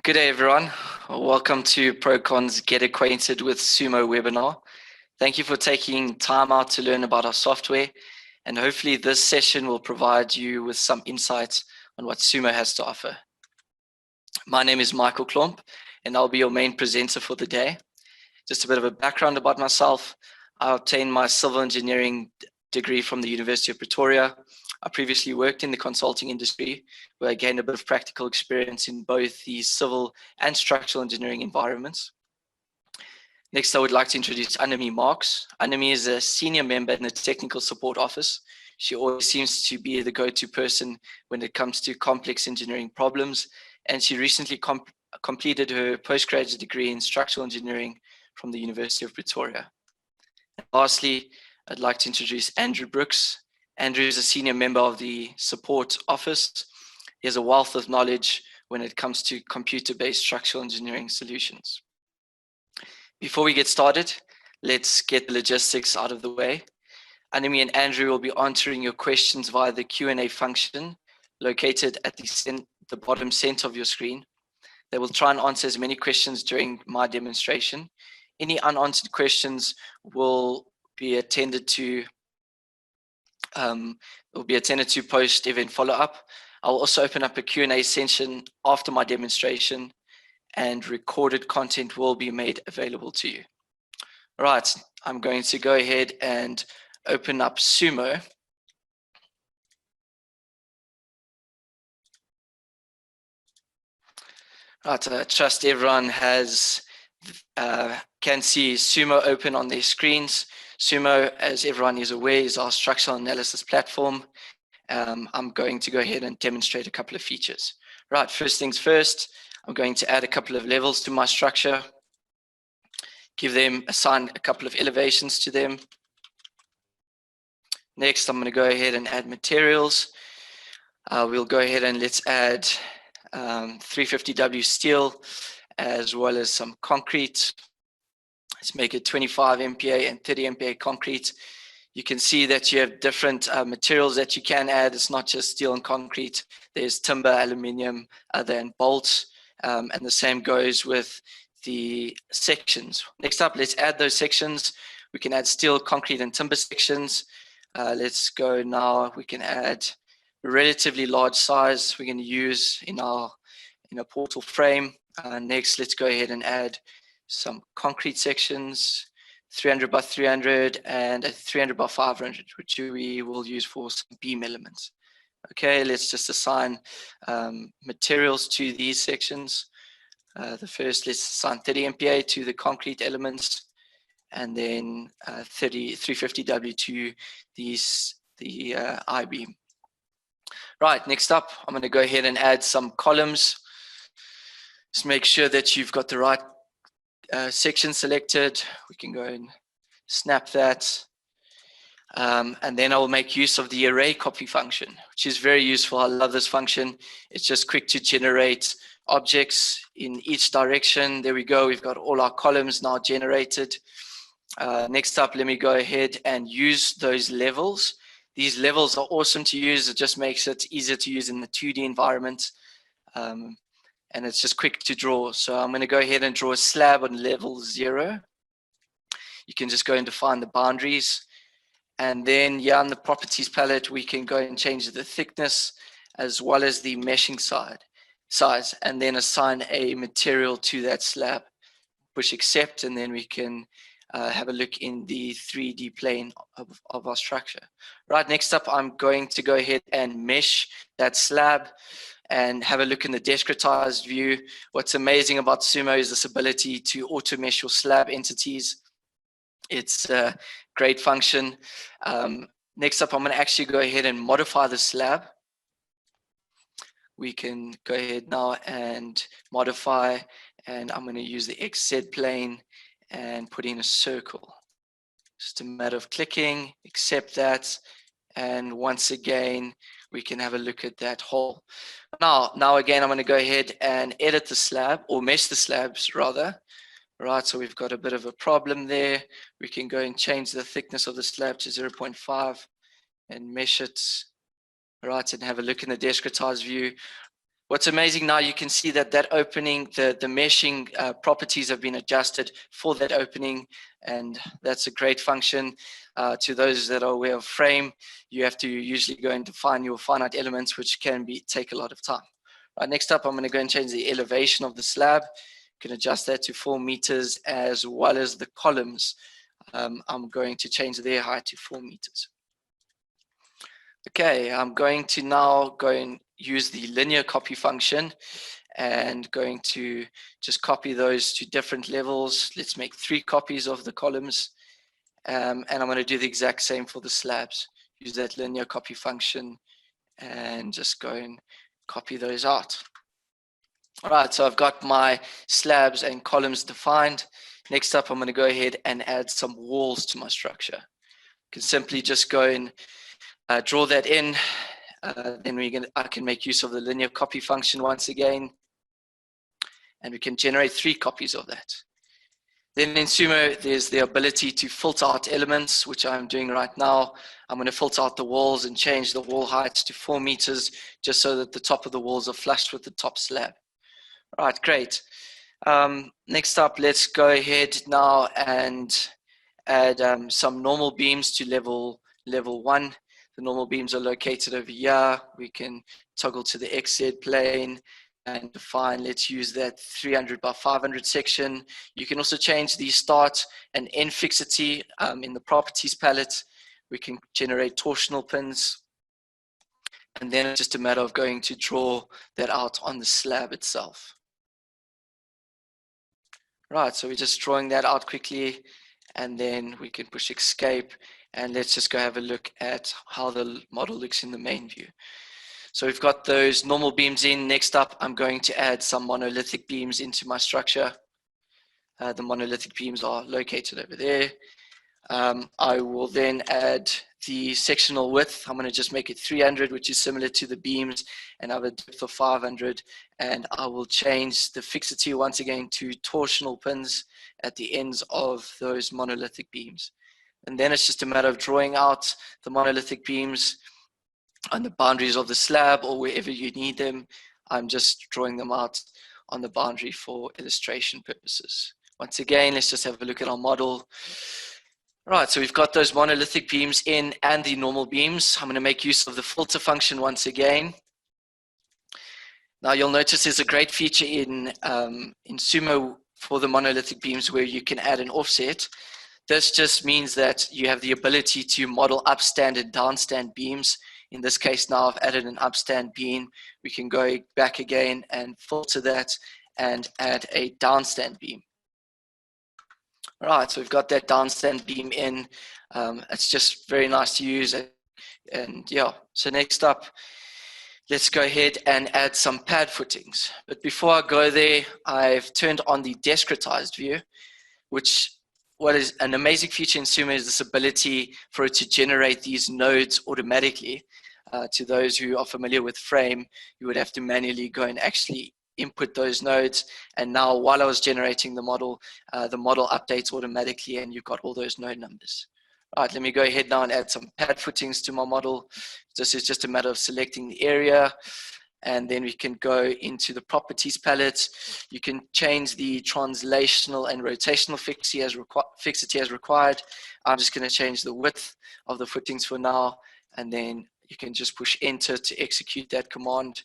Good day, everyone. Welcome to Prokon's Get Acquainted with Sumo webinar. Thank you for taking time out to learn about our software, and hopefully this session will provide you with some insights on what Sumo has to offer. My name is Michael Klomp, and I'll be your main presenter for the day. Just a bit of a background about myself. I obtained my civil engineering degree from the University of Pretoria. I previously worked in the consulting industry, where I gained a bit of practical experience in both the civil and structural engineering environments. Next, I would like to introduce Annemie Marks. Annemie is a senior member in the technical support office. She always seems to be the go-to person when it comes to complex engineering problems, and she recently completed her postgraduate degree in structural engineering from the University of Pretoria. And lastly, I'd like to introduce Andrew Brooks. Andrew is a senior member of the support office. He has a wealth of knowledge when it comes to computer-based structural engineering solutions. Before we get started, let's get the logistics out of the way. Annemie and Andrew will be answering your questions via the Q&A function located at the bottom center of your screen. They will try and answer as many questions during my demonstration. Any unanswered questions will be attended to post-event follow-up. I'll also open up a Q&A session after my demonstration, and recorded content will be made available to you. All right, I'm going to go ahead and open up Sumo. Right, I trust everyone has can see Sumo open on their screens. Sumo, as everyone is aware, is our structural analysis platform. I'm going to go ahead and demonstrate a couple of features. Right, first things first, I'm going to add a couple of levels to my structure, assign a couple of elevations to them. Next, I'm going to go ahead and add materials. We'll go ahead and let's add 350W steel, as well as some concrete. Let's make it 25 MPa and 30 MPa concrete. You can see that you have different materials that you can add. It's not just steel and concrete. There's timber, aluminium, and bolts, and the same goes with the sections. Next up, let's add those sections. We can add steel, concrete, and timber sections. Let's go now. We can add relatively large size we're going to use in a portal frame. Next, let's go ahead and add some concrete sections, 300 by 300 and a 300 by 500, which we will use for some beam elements. Okay, let's just assign materials to these sections. The first, let's assign 30 MPa to the concrete elements, and then 350W to the I-beam. Right, next up, I'm going to go ahead and add some columns. Just make sure that you've got the right section selected. We can go and snap that. And then I will make use of the array copy function, which is very useful. I love this function. It's just quick to generate objects in each direction. There we go. We've got all our columns now generated. Next up, let me go ahead and use those levels. These levels are awesome to use. It just makes it easier to use in the 2D environment. And it's just quick to draw. So I'm going to go ahead and draw a slab on level 0. You can just go and define the boundaries. And then here on the properties palette, we can go and change the thickness as well as the meshing size, and then assign a material to that slab. Push accept, and then we can have a look in the 3D plane of our structure. Right, next up, I'm going to go ahead and mesh that slab and have a look in the discretized view. What's amazing about Sumo is this ability to auto mesh your slab entities. It's a great function. Next up, I'm going to actually go ahead and modify the slab. We can go ahead now and modify, and I'm going to use the XZ plane and put in a circle. Just a matter of clicking, accept that, and once again, we can have a look at that hole. Now again, I'm going to go ahead and edit the slab, or mesh the slabs rather. Right, so we've got a bit of a problem there. We can go and change the thickness of the slab to 0.5 and mesh it. Right, and have a look in the discretized view. What's amazing now, you can see that that opening, the meshing properties have been adjusted for that opening, and that's a great function. To those that are aware of frame, you have to usually go and define your finite elements, which can take a lot of time. Right, next up, I'm going to go and change the elevation of the slab. You can adjust that to 4 meters, as well as the columns. I'm going to change their height to 4 meters. Okay, I'm going to now go and use the linear copy function and going to just copy those to different levels. Let's make 3 copies of the columns. And I'm going to do the exact same for the slabs. Use that linear copy function and just go and copy those out. All right, so I've got my slabs and columns defined. Next up, I'm going to go ahead and add some walls to my structure. You can simply just go and draw that in. Then I can make use of the linear copy function once again, and we can generate 3 copies of that. Then in Sumo, there's the ability to filter out elements, which I'm doing right now. I'm going to filter out the walls and change the wall height to 4 meters, just so that the top of the walls are flush with the top slab. All right, great. Next up, let's go ahead now and add some normal beams to level 1. The normal beams are located over here. We can toggle to the XZ plane and define, let's use that 300 by 500 section. You can also change the start and end fixity in the properties palette. We can generate torsional pins. And then it's just a matter of going to draw that out on the slab itself. Right, so we're just drawing that out quickly, and then we can push escape, and let's just go have a look at how the model looks in the main view. So we've got those normal beams in. Next up, I'm going to add some monolithic beams into my structure. The monolithic beams are located over there. I will then add the sectional width. I'm going to just make it 300, which is similar to the beams, and I have a depth of 500. And I will change the fixity once again to torsional pins at the ends of those monolithic beams. And then it's just a matter of drawing out the monolithic beams on the boundaries of the slab or wherever you need them. I'm just drawing them out on the boundary for illustration purposes. Once again, let's just have a look at our model. Right, so we've got those monolithic beams in and the normal beams. I'm going to make use of the filter function once again. Now you'll notice there's a great feature in Sumo for the monolithic beams where you can add an offset. This just means that you have the ability to model upstand and downstand beams. In this case now I've added an upstand beam. We can go back again and filter that and add a downstand beam. All right, so we've got that downstand beam in. It's just very nice to use. And yeah, so next up, let's go ahead and add some pad footings. But before I go there, I've turned on the discretized view, what is an amazing feature in Sumo is this ability for it to generate these nodes automatically. To those who are familiar with Frame, you would have to manually go and actually input those nodes, and now while I was generating the model updates automatically and you've got all those node numbers. All right, let me go ahead now and add some pad footings to my model. This is just a matter of selecting the area, and then we can go into the properties palette. You can change the translational and rotational fixity as required. I'm just going to change the width of the footings for now, and then you can just push enter to execute that command.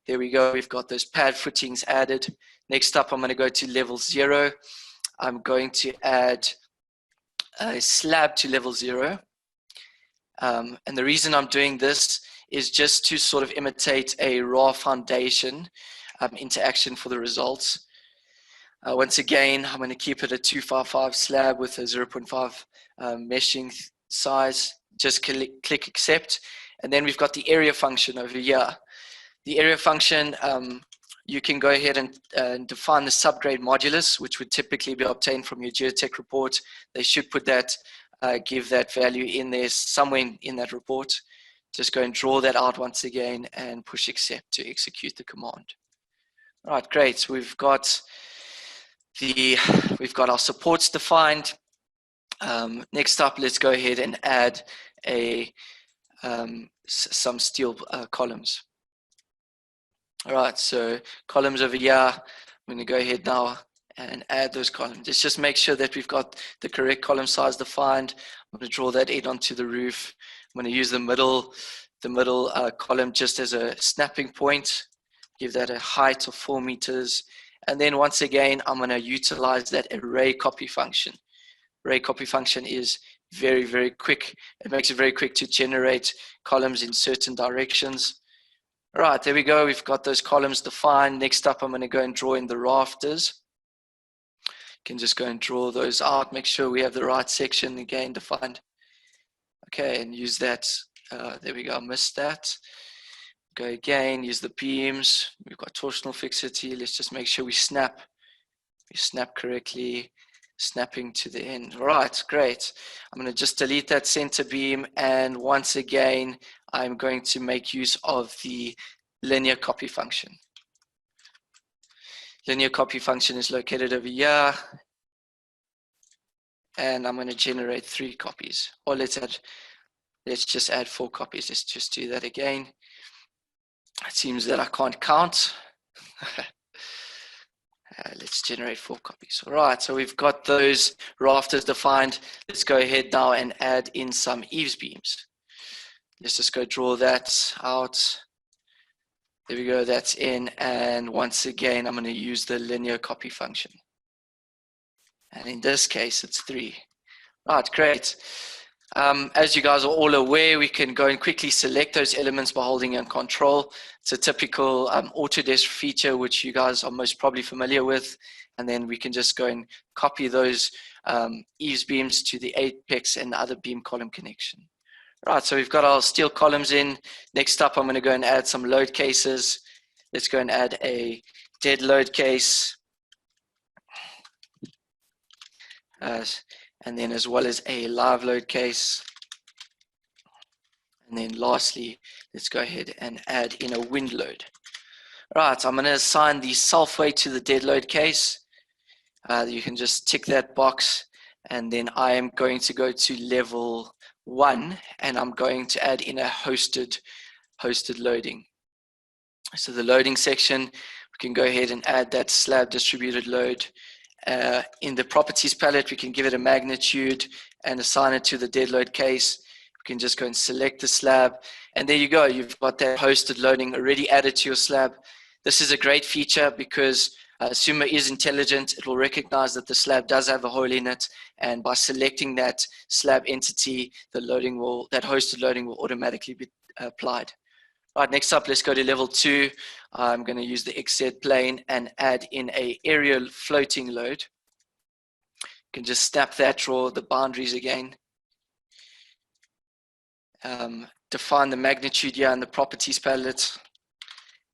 There we go, we've got those pad footings added. Next up, I'm going to go to level 0. I'm going to add a slab to level 0. And the reason I'm doing this is just to sort of imitate a raw foundation interaction for the results. Once again, I'm going to keep it a 255 slab with a 0.5 meshing size. Just click accept. And then we've got the area function over here. The area function, you can go ahead and define the subgrade modulus, which would typically be obtained from your geotech report. They should put that, give that value in there somewhere in that report. Just go and draw that out once again and push accept to execute the command. All right, great. So we've got our supports defined. Next up, let's go ahead and add some steel columns. All right, so columns over here. I'm going to go ahead now and add those columns. Let's just make sure that we've got the correct column size defined. I'm going to draw that in onto the roof. I'm going to use the middle column just as a snapping point. Give that a height of 4 meters. And then once again, I'm going to utilize that array copy function. Array copy function is very, very quick. It makes it very quick to generate columns in certain directions. All right, there we go. We've got those columns defined. Next up, I'm going to go and draw in the rafters. You can just go and draw those out. Make sure we have the right section again defined. Okay, and use that. There we go. I missed that. Go again. Use the beams. We've got torsional fixity. Let's just make sure we snap. We snap correctly. Snapping to the end. All right, great. I'm going to just delete that center beam, and once again I'm going to make use of the linear copy function. Linear copy function is located over here, and I'm going to generate 3 copies, or let's just add 4 copies. Let's just do that again. It seems that I can't count. Let's generate 4 copies. All right, so we've got those rafters defined. Let's go ahead now and add in some eaves beams. Let's just go draw that out. There we go, that's in. And once again, I'm going to use the linear copy function. And in this case, it's 3. Right, great. As you guys are all aware, we can go and quickly select those elements by holding in Control. It's a typical Autodesk feature, which you guys are most probably familiar with. And then we can just go and copy those eaves beams to the apex and the other beam column connection. Right, so we've got our steel columns in. Next up, I'm going to go and add some load cases. Let's go and add a dead load case. And then as well as a live load case. And then lastly, let's go ahead and add in a wind load. Right, I'm going to assign the self weight to the dead load case. You can just tick that box, and then I am going to go to level 1, and I'm going to add in a hosted loading. So the loading section, we can go ahead and add that slab distributed load. In the properties palette, we can give it a magnitude and assign it to the dead load case. We can just go and select the slab, and there you go. You've got that hosted loading already added to your slab. This is a great feature because Sumo is intelligent. It will recognize that the slab does have a hole in it, and by selecting that slab entity, that hosted loading will automatically be applied. Right, next up, let's go to level 2. I'm going to use the XZ plane and add in a aerial floating load. You can just snap that, draw the boundaries again. Define the magnitude here in the properties palette.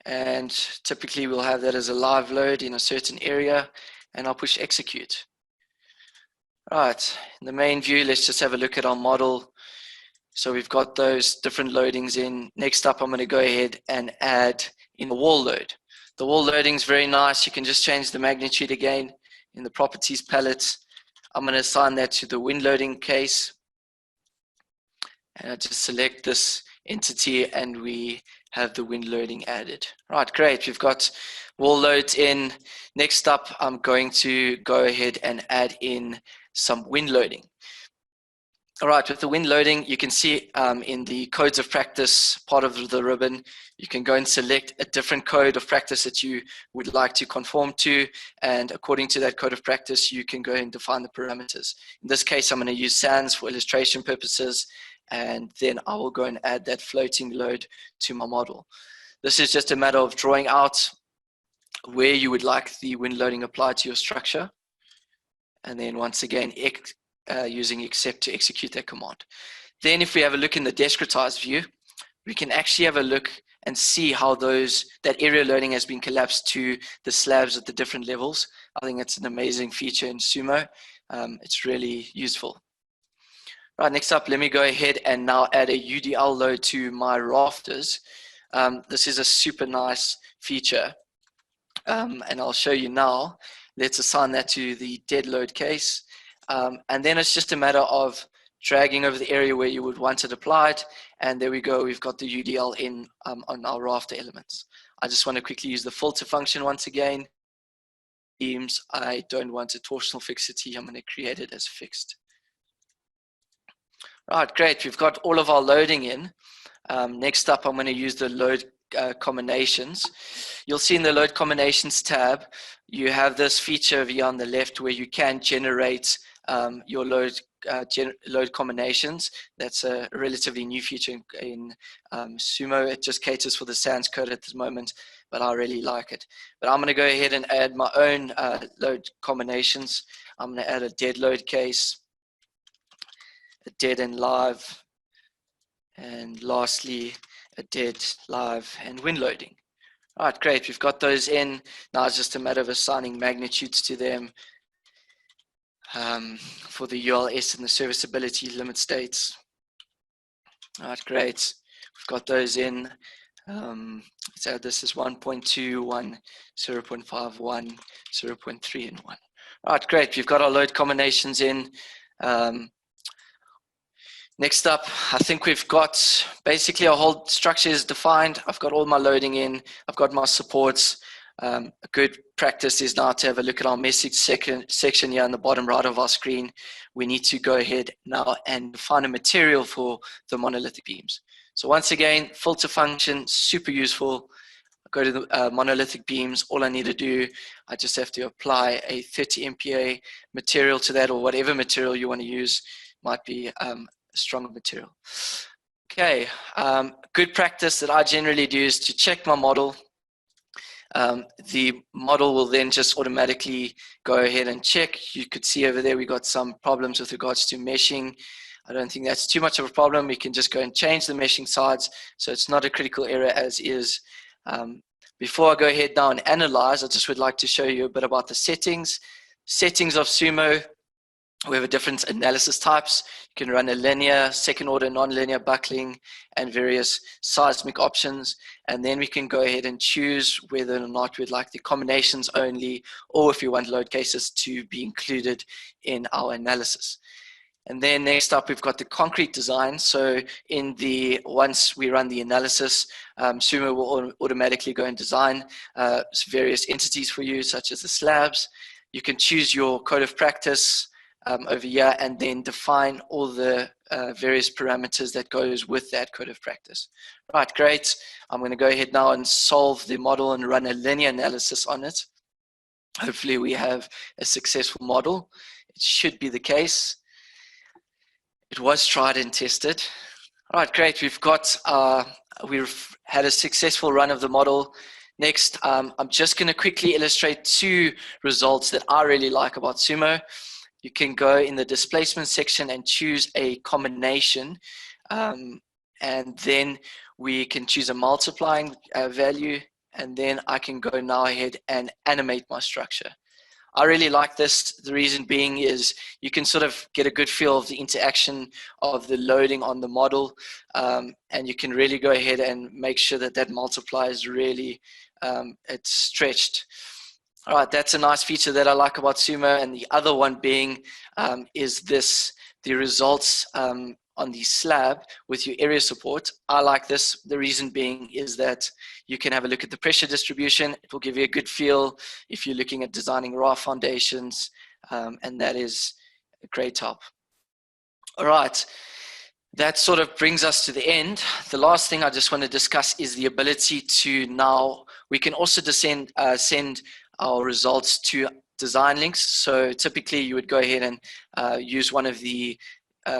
And typically we'll have that as a live load in a certain area, and I'll push execute. Right, in the main view, let's just have a look at our model. So we've got those different loadings in. Next up, I'm going to go ahead and add in the wall load. The wall loading is very nice. You can just change the magnitude again in the properties palette. I'm going to assign that to the wind loading case. And I just select this entity, and we have the wind loading added. Right, great. We've got wall loads in. Next up, I'm going to go ahead and add in some wind loading. All right, with the wind loading, you can see in the codes of practice part of the ribbon, you can go and select a different code of practice that you would like to conform to. And according to that code of practice, you can go and define the parameters. In this case, I'm going to use sans for illustration purposes. And then I will go and add that floating load to my model. This is just a matter of drawing out where you would like the wind loading applied to your structure. And then once again, using except to execute that command. Then if we have a look in the discretized view, we can actually have a look and see how that area loading has been collapsed to the slabs at the different levels. I think it's an amazing feature in Sumo. It's really useful. Right, next up, let me go ahead and now add a UDL load to my rafters. This is a super nice feature, and I'll show you now. Let's assign that to the dead load case. And then it's just a matter of dragging over the area where you would want it applied, And there we go, we've got the UDL in on our rafter elements. I just want to quickly use the filter function once again. Beams, I don't want a torsional fixity, I'm going to create it as fixed. Right, great, we've got all of our loading in. Next up, I'm going to use the load combinations. You'll see in the load combinations tab, you have this feature here on the left where you can generate your load combinations. That's a relatively new feature in Sumo. It just caters for the Sans code at this moment, but I really like it. But I'm going to go ahead and add my own load combinations. I'm going to add a dead load case, a dead and live, and lastly, a dead, live, and wind loading. All right, great. We've got those in. Now it's just a matter of assigning magnitudes to them for the ULS and the serviceability limit states. All right, great. We've got those in. Let's add this as 1.2, 1, 0.5, 1, 0.3, and 1. All right, great. We've got our load combinations in. Next up, I think we've got basically our whole structure is defined. I've got all my loading in. I've got my supports. A good practice is now to have a look at our message section here on the bottom right of our screen. We need to go ahead now and find a material for the monolithic beams. So once again, filter function, super useful. Go to the monolithic beams. All I need to do, I just have to apply a 30 MPa material to that, or whatever material you want to use. Might be stronger material. Okay, good practice that I generally do is to check my model. The model will then just automatically go ahead and check. You could see over there we got some problems with regards to meshing. I don't think that's too much of a problem. We can just go and change the meshing sides, so it's not a critical error as is. Before I go ahead now and analyze, I just would like to show you a bit about the settings. Settings of Sumo. We have different analysis types. You can run a linear, second order, non-linear buckling, and various seismic options. And then we can go ahead and choose whether or not we'd like the combinations only, or if you want load cases to be included in our analysis. And then next up, we've got the concrete design. So once we run the analysis, Sumo will automatically go and design various entities for you, such as the slabs. You can choose your code of practice over here, and then define all the various parameters that goes with that code of practice. Right, great. I'm going to go ahead now and solve the model and run a linear analysis on it. Hopefully we have a successful model. It should be the case. It was tried and tested. All right, great. We've had a successful run of the model. Next, I'm just going to quickly illustrate two results that I really like about Sumo. You can go in the displacement section and choose a combination, and then we can choose a multiplying value, and then I can go now ahead and animate my structure. I really like this. The reason being is you can sort of get a good feel of the interaction of the loading on the model, and you can really go ahead and make sure that that multiplier is really it's stretched. All right, that's a nice feature that I like about Sumo. And the other one being is the results on the slab with your area support. I like this. The reason being is that you can have a look at the pressure distribution. It will give you a good feel if you're looking at designing raft foundations, and that is a great help. All right, that sort of brings us to the end. The last thing I just want to discuss is the ability to now, we can also send our results to design links. So typically you would go ahead and use one of the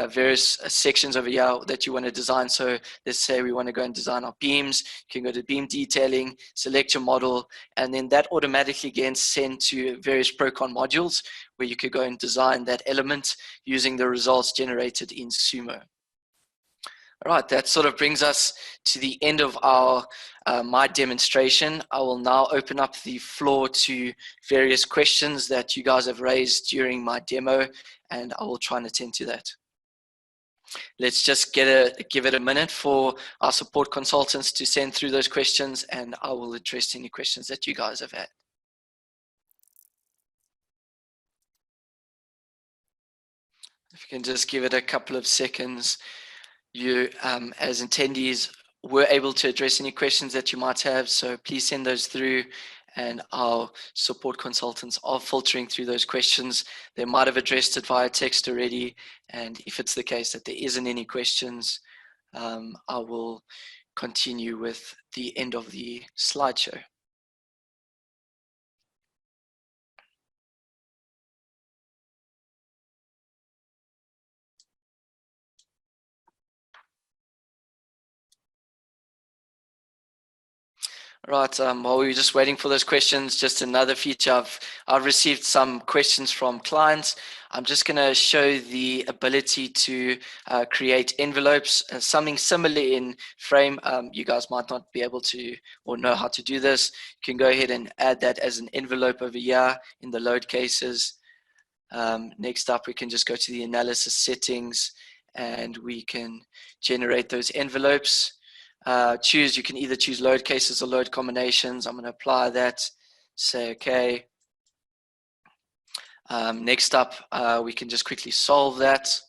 various sections over here that you want to design. So let's say we want to go and design our beams. You can go to beam detailing, select your model, and then that automatically gets sent to various Prokon modules where you could go and design that element using the results generated in Sumo. All right, that sort of brings us to the end of our my demonstration. I will now open up the floor to various questions that you guys have raised during my demo, and I will try and attend to that. Let's just give it a minute for our support consultants to send through those questions, and I will address any questions that you guys have had. If you can just give it a couple of seconds. you, as attendees, were able to address any questions that you might have. So please send those through, and our support consultants are filtering through those questions. They might have addressed it via text already, and if it's the case that there isn't any questions, I will continue with the end of the slideshow. Right, while we were just waiting for those questions, just another feature. I've received some questions from clients. I'm just going to show the ability to create envelopes, something similar in Frame. You guys might not be able to or know how to do this. You can go ahead and add that as an envelope over here in the load cases. Next up, we can just go to the analysis settings, and we can generate those envelopes. You can either choose load cases or load combinations. I'm going to apply that, say okay. Next up, we can just quickly solve that.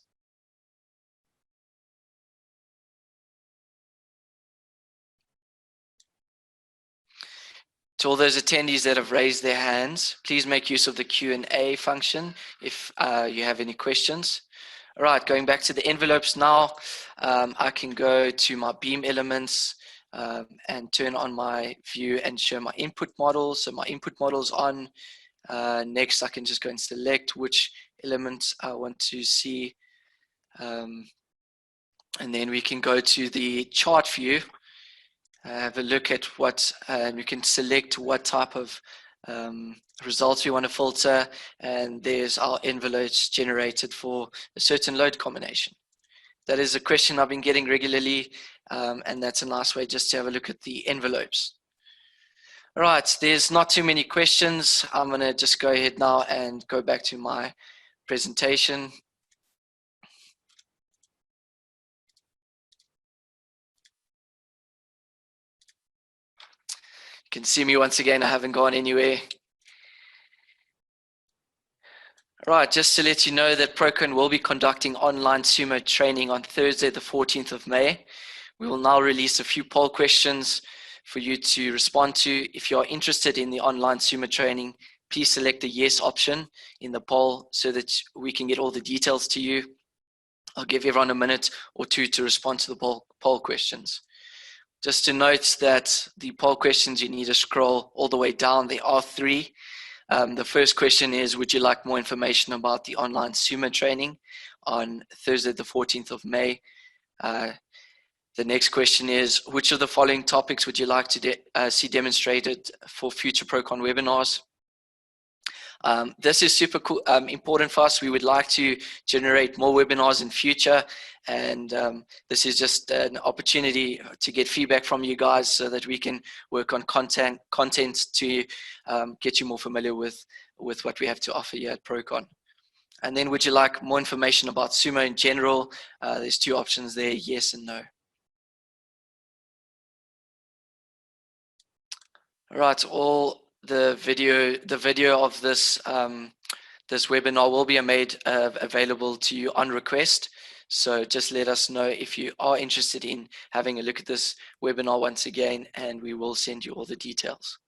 To all those attendees that have raised their hands, please make use of the Q&A function if you have any questions. All right, going back to the envelopes now, I can go to my beam elements and turn on my view and show my input model. So my input model is on. Next, I can just go and select which elements I want to see. And then we can go to the chart view, have a look at what, and we can select what type of results we want to filter, and there's our envelopes generated for a certain load combination. That is a question I've been getting regularly, and that's a nice way just to have a look at the envelopes. All right, there's not too many questions. I'm going to just go ahead now and go back to my presentation. You can see me once again. I haven't gone anywhere. Right, just to let you know that Prokon will be conducting online sumo training on Thursday, the 14th of May. We will now release a few poll questions for you to respond to. If you are interested in the online sumo training, please select the yes option in the poll so that we can get all the details to you. I'll give everyone a minute or two to respond to the poll questions. Just to note that the poll questions, you need to scroll all the way down. There are three. The first question is, would you like more information about the online sumo training on Thursday, the 14th of May? The next question is, which of the following topics would you like to see demonstrated for future Prokon webinars? This is super cool, important for us. We would like to generate more webinars in future, and this is just an opportunity to get feedback from you guys so that we can work on content to get you more familiar with what we have to offer here at Prokon. And then, would you like more information about sumo in general? There's two options there, yes and no. All right, all the video of this this webinar will be made available to you on request. So just let us know if you are interested in having a look at this webinar once again, and we will send you all the details.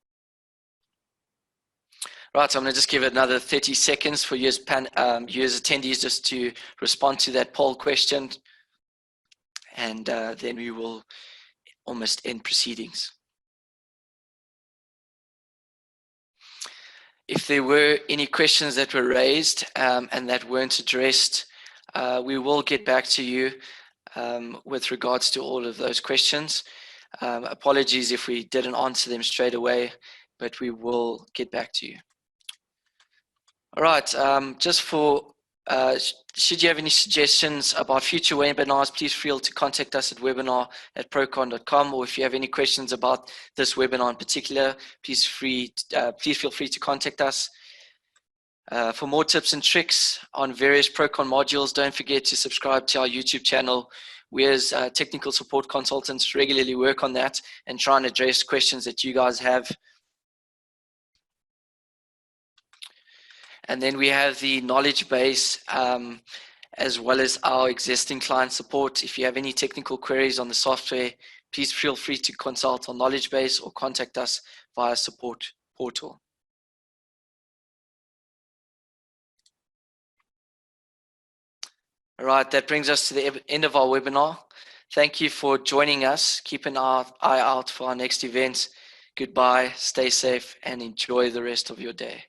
Right, so I'm going to just give it another 30 seconds for you as attendees just to respond to that poll question, and then we will almost end proceedings. If there were any questions that were raised and that weren't addressed, we will get back to you with regards to all of those questions. Apologies if we didn't answer them straight away, but we will get back to you. All right, just for, should you have any suggestions about future webinars, please feel to contact us at webinar@prokon.com, or if you have any questions about this webinar in particular, please feel free to contact us. For more tips and tricks on various Prokon modules, don't forget to subscribe to our YouTube channel. We as technical support consultants regularly work on that and try and address questions that you guys have. And then we have the knowledge base, as well as our existing client support. If you have any technical queries on the software, please feel free to consult our knowledge base or contact us via support portal. All right, that brings us to the end of our webinar. Thank you for joining us. Keep an eye out for our next event. Goodbye, stay safe, and enjoy the rest of your day.